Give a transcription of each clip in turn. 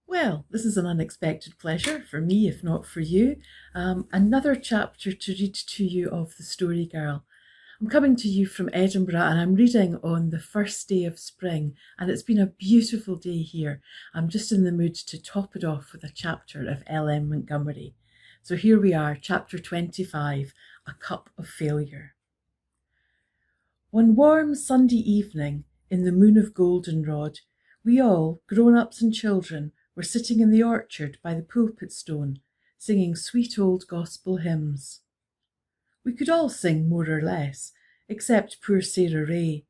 Well, this is an unexpected pleasure for me, if not for you. Another chapter to read to you of The Story Girl. I'm coming to you from Edinburgh and I'm reading on the first day of spring, and it's been a beautiful day here. I'm just in the mood to top it off with a chapter of L.M. Montgomery. So here we are, chapter 25, A Cup of Failure. One warm Sunday evening, in the moon of goldenrod, we all, grown-ups and children, were sitting in the orchard by the pulpit stone, singing sweet old gospel hymns. We could all sing more or less, except poor Sarah Ray,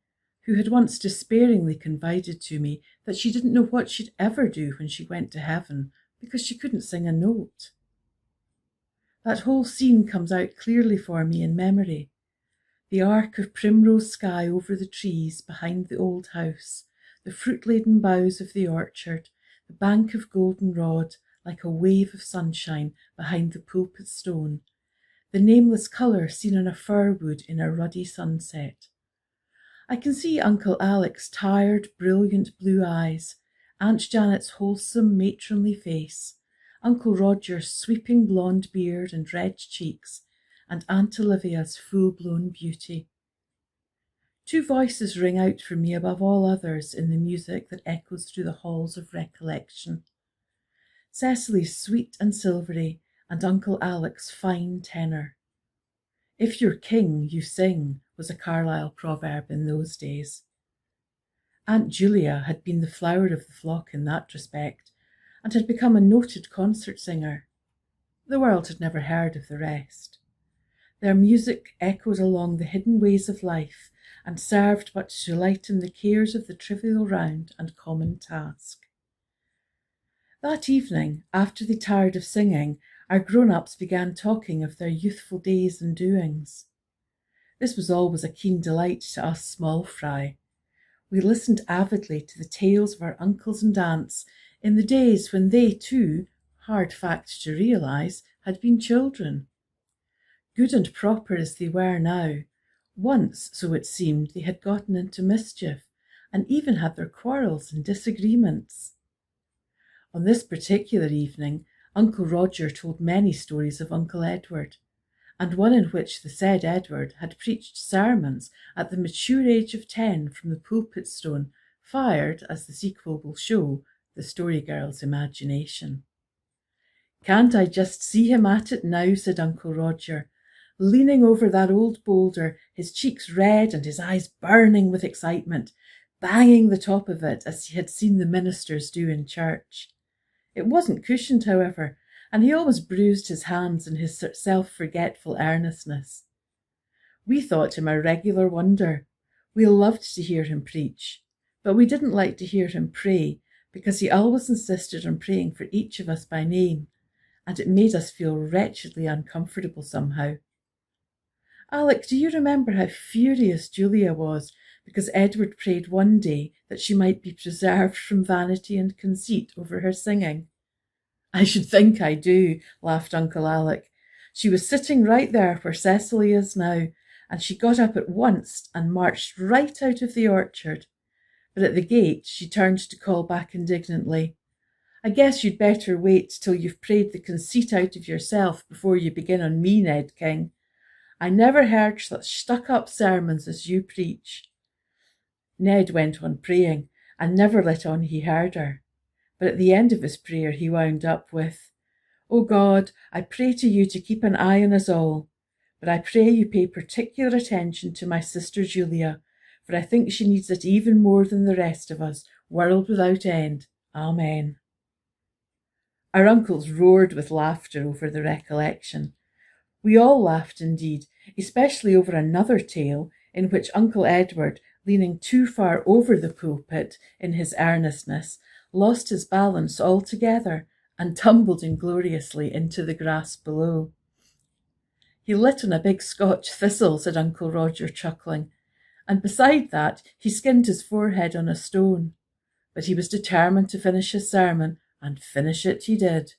who had once despairingly confided to me that she didn't know what she'd ever do when she went to heaven because she couldn't sing a note. That whole scene comes out clearly for me in memory. The arc of primrose sky over the trees behind the old house, the fruit-laden boughs of the orchard, the bank of goldenrod like a wave of sunshine behind the pulpit stone, the nameless colour seen on a fir wood in a ruddy sunset. I can see Uncle Alec's tired, brilliant blue eyes, Aunt Janet's wholesome, matronly face, Uncle Roger's sweeping blonde beard and red cheeks, and Aunt Olivia's full-blown beauty. Two voices ring out for me above all others in the music that echoes through the halls of recollection. Cecily's sweet and silvery, and Uncle Alec's fine tenor. "If you're king, you sing," was a Carlisle proverb in those days. Aunt Julia had been the flower of the flock in that respect, and had become a noted concert singer. The world had never heard of the rest. Their music echoed along the hidden ways of life, and served but to lighten the cares of the trivial round and common task. That evening, after they tired of singing, our grown-ups began talking of their youthful days and doings. This was always a keen delight to us small fry. We listened avidly to the tales of our uncles and aunts in the days when they too, hard fact to realise, had been children. Good and proper as they were now, once, so it seemed, they had gotten into mischief, and even had their quarrels and disagreements. On this particular evening, Uncle Roger told many stories of Uncle Edward, and one in which the said Edward had preached sermons at the mature age of 10 from the pulpit stone, fired, as the sequel will show, the story girl's imagination. "Can't I just see him at it now," said Uncle Roger, leaning over that old boulder, his cheeks red and his eyes burning with excitement, banging the top of it as he had seen the ministers do in church. It wasn't cushioned, however, and he always bruised his hands in his self-forgetful earnestness. We thought him a regular wonder. We loved to hear him preach, but we didn't like to hear him pray, because he always insisted on praying for each of us by name, and it made us feel wretchedly uncomfortable somehow. "Alec, do you remember how furious Julia was because Edward prayed one day that she might be preserved from vanity and conceit over her singing?" "I should think I do," laughed Uncle Alec. "She was sitting right there where Cecily is now, and she got up at once and marched right out of the orchard. But at the gate she turned to call back indignantly, 'I guess you'd better wait till you've prayed the conceit out of yourself before you begin on me, Ned King. I never heard such stuck-up sermons as you preach.' Ned went on praying, and never let on he heard her. But at the end of his prayer he wound up with, 'O God, I pray to you to keep an eye on us all, but I pray you pay particular attention to my sister Julia, for I think she needs it even more than the rest of us, world without end. Amen.'" Our uncles roared with laughter over the recollection. We all laughed indeed, especially over another tale in which Uncle Edward, leaning too far over the pulpit in his earnestness, lost his balance altogether and tumbled ingloriously into the grass below. "He lit on a big Scotch thistle," said Uncle Roger, chuckling, "and beside that he skinned his forehead on a stone. But he was determined to finish his sermon, and finish it he did.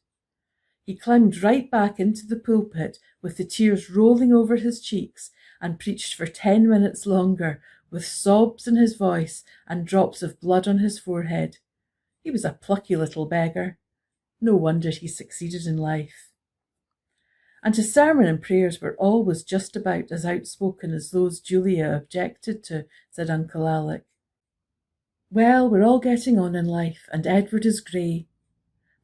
He climbed right back into the pulpit with the tears rolling over his cheeks and preached for 10 minutes longer with sobs in his voice and drops of blood on his forehead. He was a plucky little beggar, No wonder he succeeded in life. And his sermon and prayers were always just about as outspoken as those Julia objected to, said Uncle Alec. Well, we're all getting on in life, and Edward is grey.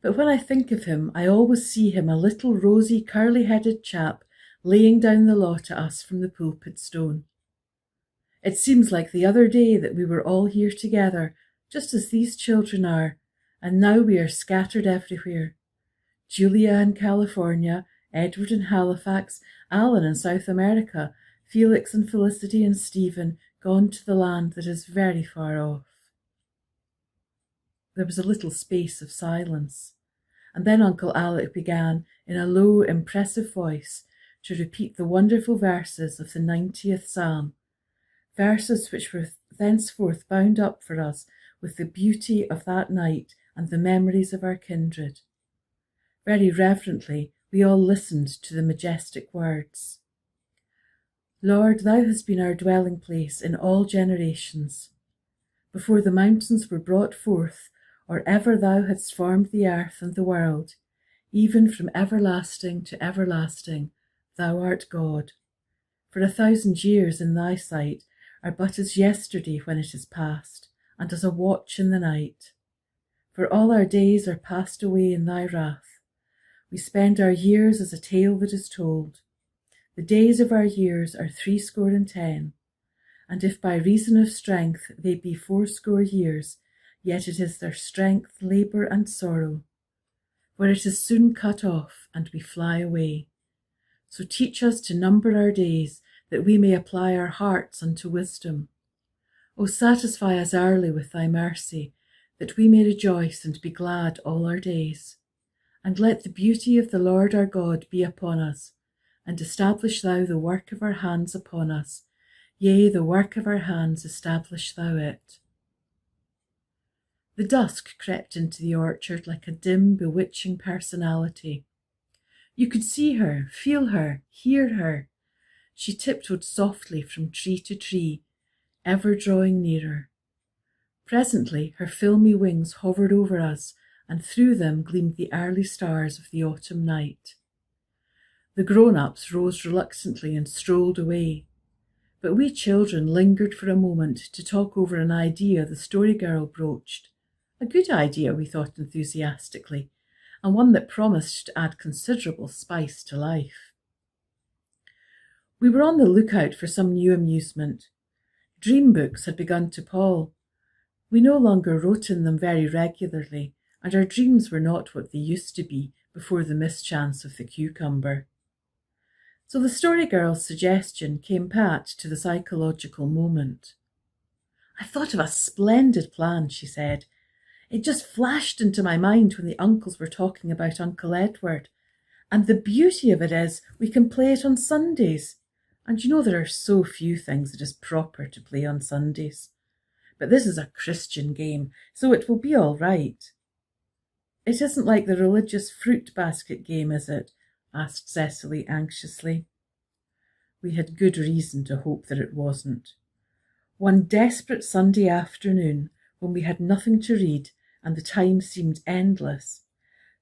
But when I think of him, I always see him a little rosy, curly-headed chap laying down the law to us from the pulpit stone. It seems like the other day that we were all here together, just as these children are, and now we are scattered everywhere. Julia in California, Edward in Halifax, Alan in South America, Felix and Felicity and Stephen gone to the land that is very far off. There was a little space of silence, and then Uncle Alec began, in a low, impressive voice, to repeat the wonderful verses of the 90th Psalm, verses which were thenceforth bound up for us with the beauty of that night and the memories of our kindred. Very reverently, we all listened to the majestic words. Lord, thou hast been our dwelling place in all generations. Before the mountains were brought forth, or ever thou hadst formed the earth and the world, even from everlasting to everlasting, thou art God. For 1,000 years in thy sight are but as yesterday when it is past, and as a watch in the night. For all our days are passed away in thy wrath. We spend our years as a tale that is told. The days of our years are 70, and if by reason of strength they be 80 years, yet it is their strength, labour, and sorrow. For it is soon cut off, and we fly away. So teach us to number our days, that we may apply our hearts unto wisdom. O satisfy us hourly with thy mercy, that we may rejoice and be glad all our days. And let the beauty of the Lord our God be upon us, and establish thou the work of our hands upon us. Yea, the work of our hands establish thou it. The dusk crept into the orchard like a dim, bewitching personality. You could see her, feel her, hear her. She tiptoed softly from tree to tree, ever drawing nearer. Presently her filmy wings hovered over us, and through them gleamed the early stars of the autumn night. The grown-ups rose reluctantly and strolled away, but we children lingered for a moment to talk over an idea the story girl broached. A good idea, we thought enthusiastically, and one that promised to add considerable spice to life. We were on the lookout for some new amusement. Dream books had begun to pall. We no longer wrote in them very regularly, and our dreams were not what they used to be before the mischance of the cucumber. So the story girl's suggestion came pat to the psychological moment. "I've thought of a splendid plan," she said. "It just flashed into my mind when the uncles were talking about Uncle Edward. And the beauty of it is we can play it on Sundays. And you know there are so few things it is proper to play on Sundays. But this is a Christian game, so it will be all right." "It isn't like the religious fruit basket game, is it?" asked Cecily anxiously. We had good reason to hope that it wasn't. One desperate Sunday afternoon, when we had nothing to read and the time seemed endless,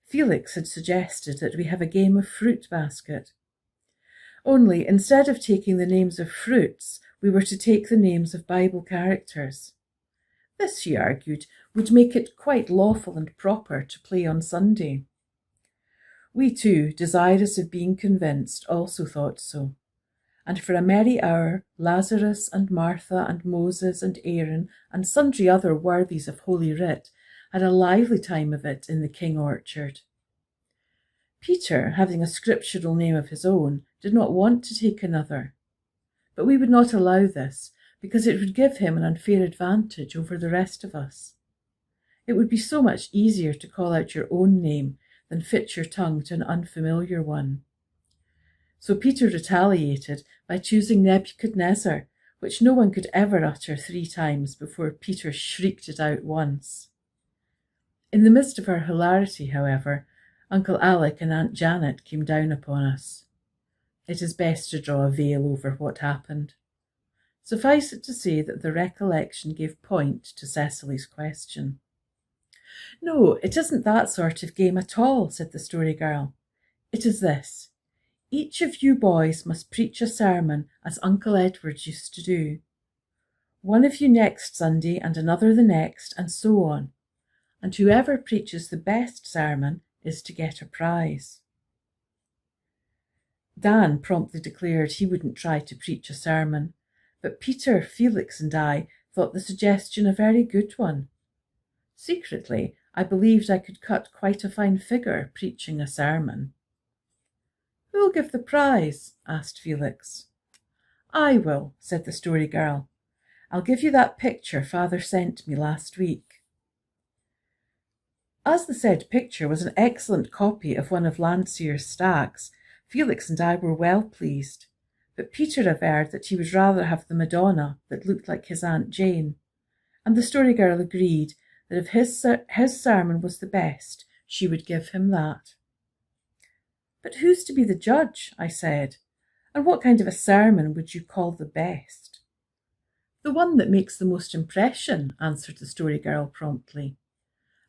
Felix had suggested that we have a game of fruit basket. Only, instead of taking the names of fruits, we were to take the names of Bible characters. This, she argued, would make it quite lawful and proper to play on Sunday. We too, desirous of being convinced, also thought so. And for a merry hour, Lazarus and Martha and Moses and Aaron and sundry other worthies of Holy Writ had a lively time of it in the King orchard. Peter, having a scriptural name of his own, did not want to take another. But we would not allow this, because it would give him an unfair advantage over the rest of us. It would be so much easier to call out your own name than fit your tongue to an unfamiliar one. So Peter retaliated by choosing Nebuchadnezzar, which no one could ever utter 3 times before Peter shrieked it out once. In the midst of our hilarity, however, Uncle Alec and Aunt Janet came down upon us. It is best to draw a veil over what happened. Suffice it to say that the recollection gave point to Cecily's question. No, it isn't that sort of game at all, said the Story Girl. It is this. Each of you boys must preach a sermon as Uncle Edward used to do. One of you next Sunday and another the next, and so on. And whoever preaches the best sermon is to get a prize. Dan promptly declared he wouldn't try to preach a sermon, but Peter, Felix and I thought the suggestion a very good one. Secretly, I believed I could cut quite a fine figure preaching a sermon. Who'll give the prize? Asked Felix. I will, said the Story Girl. I'll give you that picture Father sent me last week. As the said picture was an excellent copy of one of Landseer's stacks, Felix and I were well pleased, but Peter averred that he would rather have the Madonna that looked like his Aunt Jane, and the Story Girl agreed that if his sermon was the best, she would give him that. But who's to be the judge? I said, and what kind of a sermon would you call the best? The one that makes the most impression, answered the Story Girl promptly.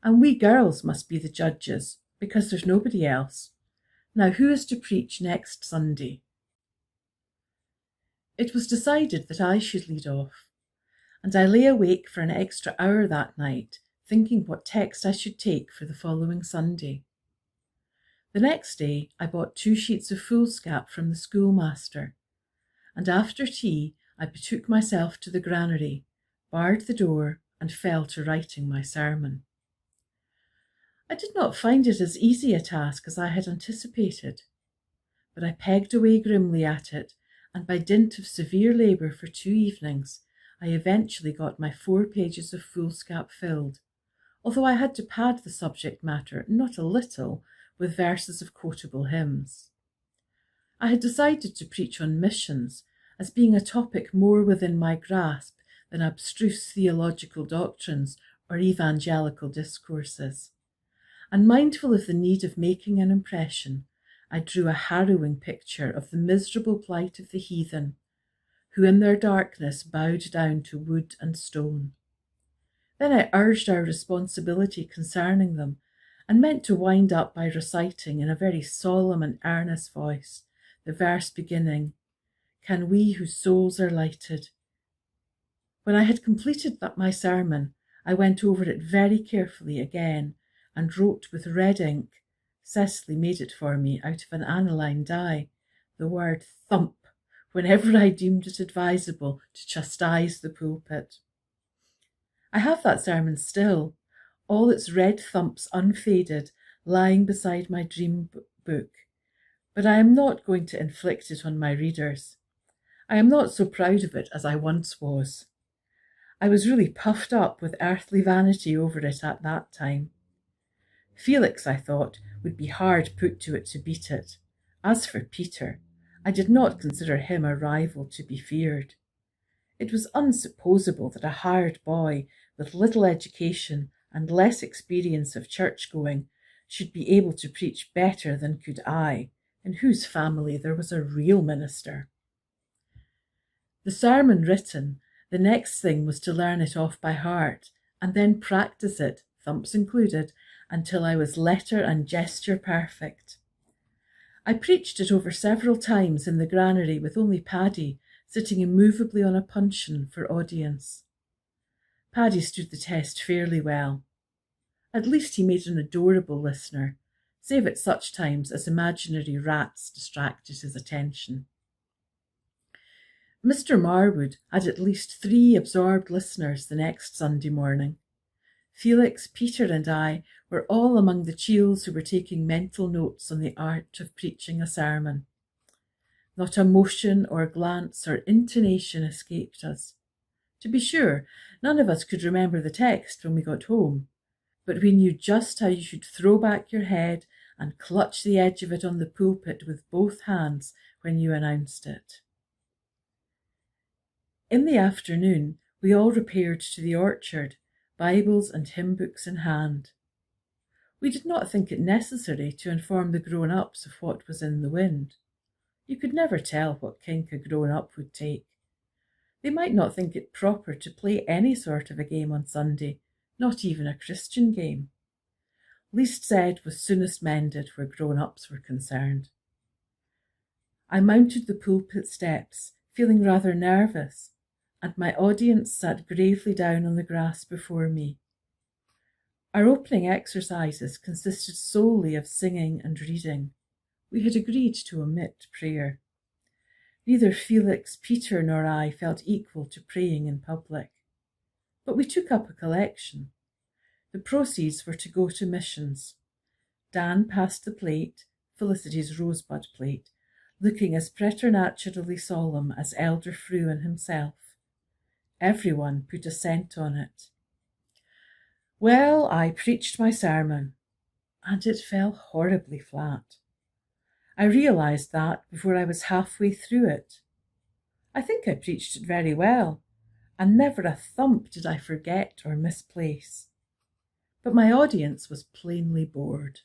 And we girls must be the judges, because there's nobody else. Now who is to preach next Sunday? It was decided that I should lead off, and I lay awake for an extra hour that night, thinking what text I should take for the following Sunday. The next day I bought 2 sheets of foolscap from the schoolmaster, and after tea I betook myself to the granary, barred the door, and fell to writing my sermon. I did not find it as easy a task as I had anticipated, but I pegged away grimly at it, and by dint of severe labour for 2 evenings, I eventually got my 4 pages of foolscap filled, although I had to pad the subject matter not a little with verses of quotable hymns. I had decided to preach on missions as being a topic more within my grasp than abstruse theological doctrines or evangelical discourses. And mindful of the need of making an impression, I drew a harrowing picture of the miserable plight of the heathen, who in their darkness bowed down to wood and stone. Then I urged our responsibility concerning them, and meant to wind up by reciting in a very solemn and earnest voice the verse beginning, "Can we whose souls are lighted?" When I had completed my sermon, I went over it very carefully again, and wrote with red ink, Cecily made it for me out of an aniline dye, the word thump, whenever I deemed it advisable to chastise the pulpit. I have that sermon still, all its red thumps unfaded, lying beside my dream book, but I am not going to inflict it on my readers. I am not so proud of it as I once was. I was really puffed up with earthly vanity over it at that time. Felix, I thought, would be hard put to it to beat it. As for Peter, I did not consider him a rival to be feared. It was unsupposable that a hired boy with little education and less experience of church-going should be able to preach better than could I, in whose family there was a real minister. The sermon written, the next thing was to learn it off by heart, and then practice it, thumps included, until I was letter and gesture perfect. I preached it over several times in the granary with only Paddy sitting immovably on a puncheon for audience. Paddy stood the test fairly well. At least he made an adorable listener, save at such times as imaginary rats distracted his attention. Mr. Marwood had at least 3 absorbed listeners the next Sunday morning. Felix, Peter and I were all among the chiels who were taking mental notes on the art of preaching a sermon. Not a motion or glance or intonation escaped us. To be sure, none of us could remember the text when we got home, but we knew just how you should throw back your head and clutch the edge of it on the pulpit with both hands when you announced it. In the afternoon, we all repaired to the orchard, Bibles and hymn books in hand. We did not think it necessary to inform the grown-ups of what was in the wind. You could never tell what kink a grown-up would take. They might not think it proper to play any sort of a game on Sunday, not even a Christian game. Least said was soonest mended where grown-ups were concerned. I mounted the pulpit steps, feeling rather nervous, and my audience sat gravely down on the grass before me. Our opening exercises consisted solely of singing and reading. We had agreed to omit prayer. Neither Felix, Peter, nor I felt equal to praying in public. But we took up a collection. The proceeds were to go to missions. Dan passed the plate, Felicity's rosebud plate, looking as preternaturally solemn as Elder Fruin himself. Everyone put a cent on it. Well, I preached my sermon, and it fell horribly flat. I realised that before I was halfway through it. I think I preached it very well, and never a thump did I forget or misplace. But my audience was plainly bored.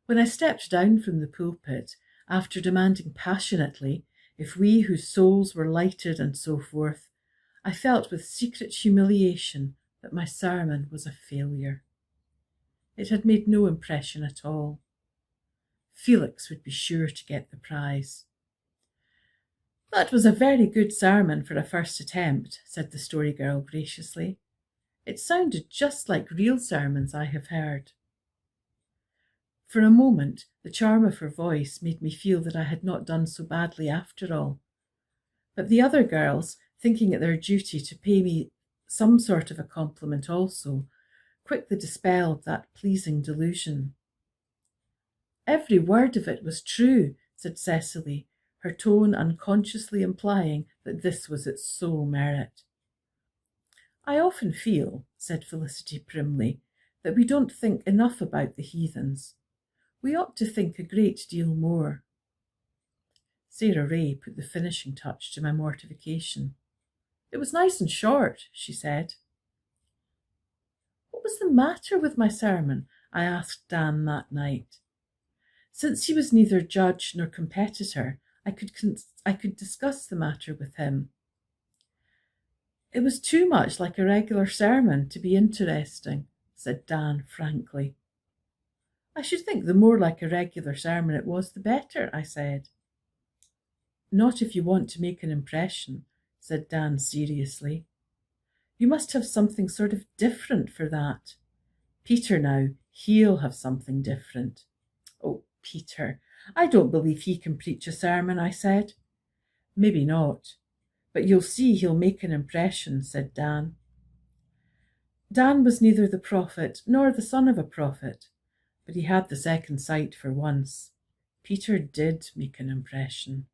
When I stepped down from the pulpit, after demanding passionately if we whose souls were lighted and so forth, I felt with secret humiliation that my sermon was a failure. It had made no impression at all. Felix would be sure to get the prize. That was a very good sermon for a first attempt, said the story girl graciously. It sounded just like real sermons I have heard. For a moment, the charm of her voice made me feel that I had not done so badly after all. But the other girls, thinking it their duty to pay me some sort of a compliment also, quickly dispelled that pleasing delusion. Every word of it was true, said Cecily, her tone unconsciously implying that this was its sole merit. I often feel, said Felicity primly, that we don't think enough about the heathens. We ought to think a great deal more. Sarah Ray put the finishing touch to my mortification. It was nice and short, she said. What was the matter with my sermon? I asked Dan that night. Since he was neither judge nor competitor, I could discuss the matter with him. It was too much like a regular sermon to be interesting, said Dan frankly. I should think the more like a regular sermon it was, the better, I said. Not if you want to make an impression, said Dan seriously. You must have something sort of different for that. Peter now, he'll have something different. Oh, Peter, I don't believe he can preach a sermon, I said. Maybe not, but you'll see he'll make an impression, said Dan. Dan was neither the prophet nor the son of a prophet, but he had the second sight for once. Peter did make an impression.